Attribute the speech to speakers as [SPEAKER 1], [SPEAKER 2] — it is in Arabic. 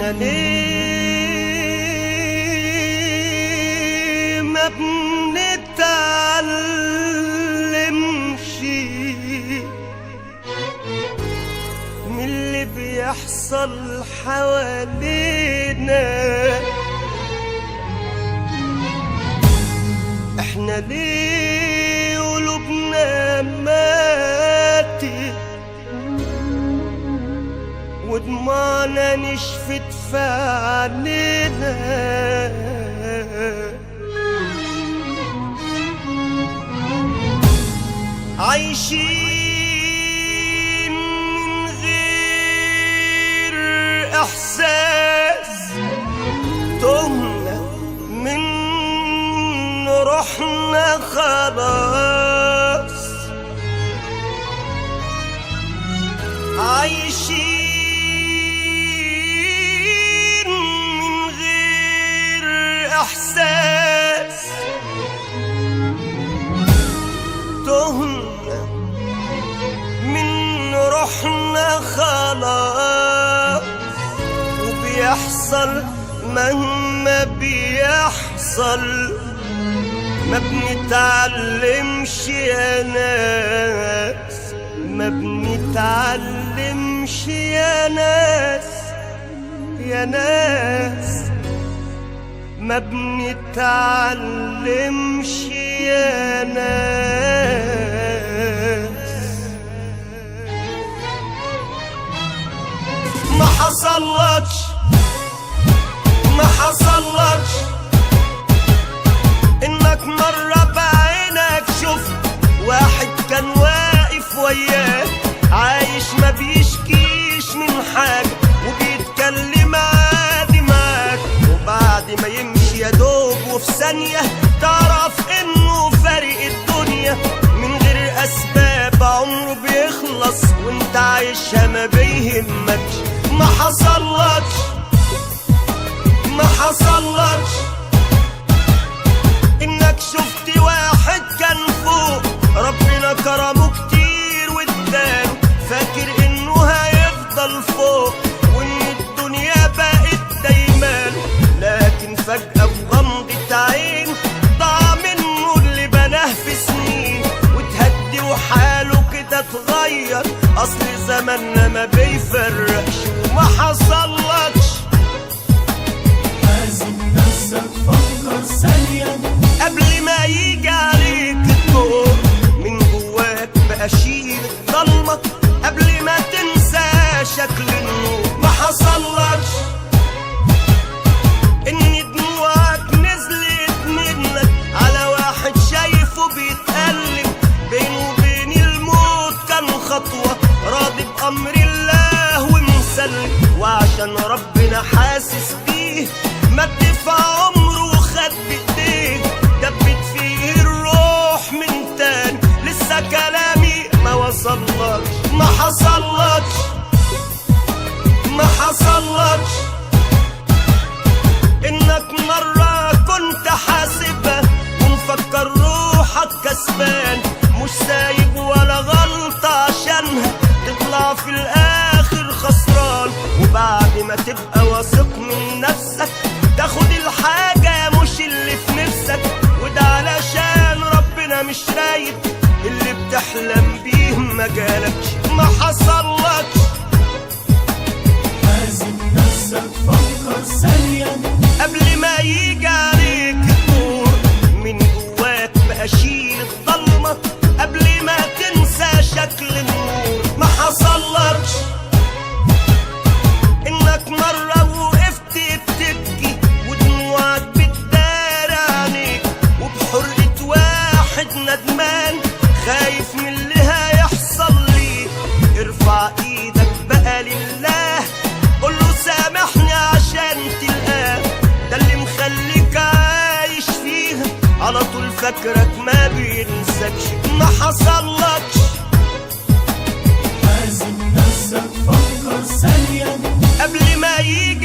[SPEAKER 1] احنا ليه ما بنتعلمش من اللي بيحصل حوالينا؟ احنا ليه قلوبنا ماتت ودموعنا نشفت في عينينا؟ عايشين من غير احساس، تهنا من روحنا خلاص. عايشين من غير احساس، تهنا من روحنا خلاص. وبيحصل مهما بيحصل ما بنتعلمش يا ناس، ما بنتعلمش يا ناس، يا ناس ما بنتعلمش يا ناس. ما حصلكش ما حصلكش انك مرة بعينك شفت واحد كان واقف وياك عايش ما بيشكيش من حاجة وبيتكلم عادي معاك، وبعد ما يمشي يا دوب وفي ثانية تعرف انه فارق الدنيا من غير اسباب عمره بيخلص وانت عايشها ما بيهمكش؟ ما حصلكش ما حصلكش انك شفت واحد كان فوق ربنا كرمه كتير واداله، فاكر انه هيفضل فوق وان الدنيا بقت دايماله، لكن فجأة بغمضة عين ضاع منه اللي بناه في سنين وتهدي وحاله كده اتغير. اصل زماننا ما بيفرقش. وما حصلكش
[SPEAKER 2] لازم نفسك فكر ثانية
[SPEAKER 1] قبل ما يجي عليك الدور من جواك بقى شيل الضلمة قبل ما تنسى شكل النور. ما حصلكش ان دموعك نزلت منك على واحد شايفه بيتقلب بينه وبين الموت كان خطوة راضي بأمر الله ومسلم، وعشان ربنا حاسس بيه مد في عمره وخد بايديه دبت فيه الروح من تاني. لسه كلامي ما وصلكش. ما حصلكش ما حصلكش انك مرة كنت حاسبها ومفكر روحك كسبان مش سايب ولا غلطة عشانها تطلع في الاخر خسران، وبعد ما تبقى واثق من نفسك تاخد الحاجة مش اللي في نفسك، وده علشان ربنا مش رايد اللي بتحلم بيه ما جالكش. ما حصلكش
[SPEAKER 2] لازم نفسك فكر ثانية
[SPEAKER 1] قبل ما يجي عليك الدور من جواك بقى شيل الضلمة قبل ما تنسى شكل النور. ما حصلكش انك مرة وقفت بتبكي ودموعك بتداري عليك وبحرقة واحد ندمان خايف من اللي هيحصل ليك. ارفع ايدك بقى لله قوله سامحني عشان تلقاه، ده اللي مخليك عايش فيها على طول فاكرك ما بينسكش. ما حصلكش
[SPEAKER 2] لازم نفسك فكر ثانية
[SPEAKER 1] قبل ما يجي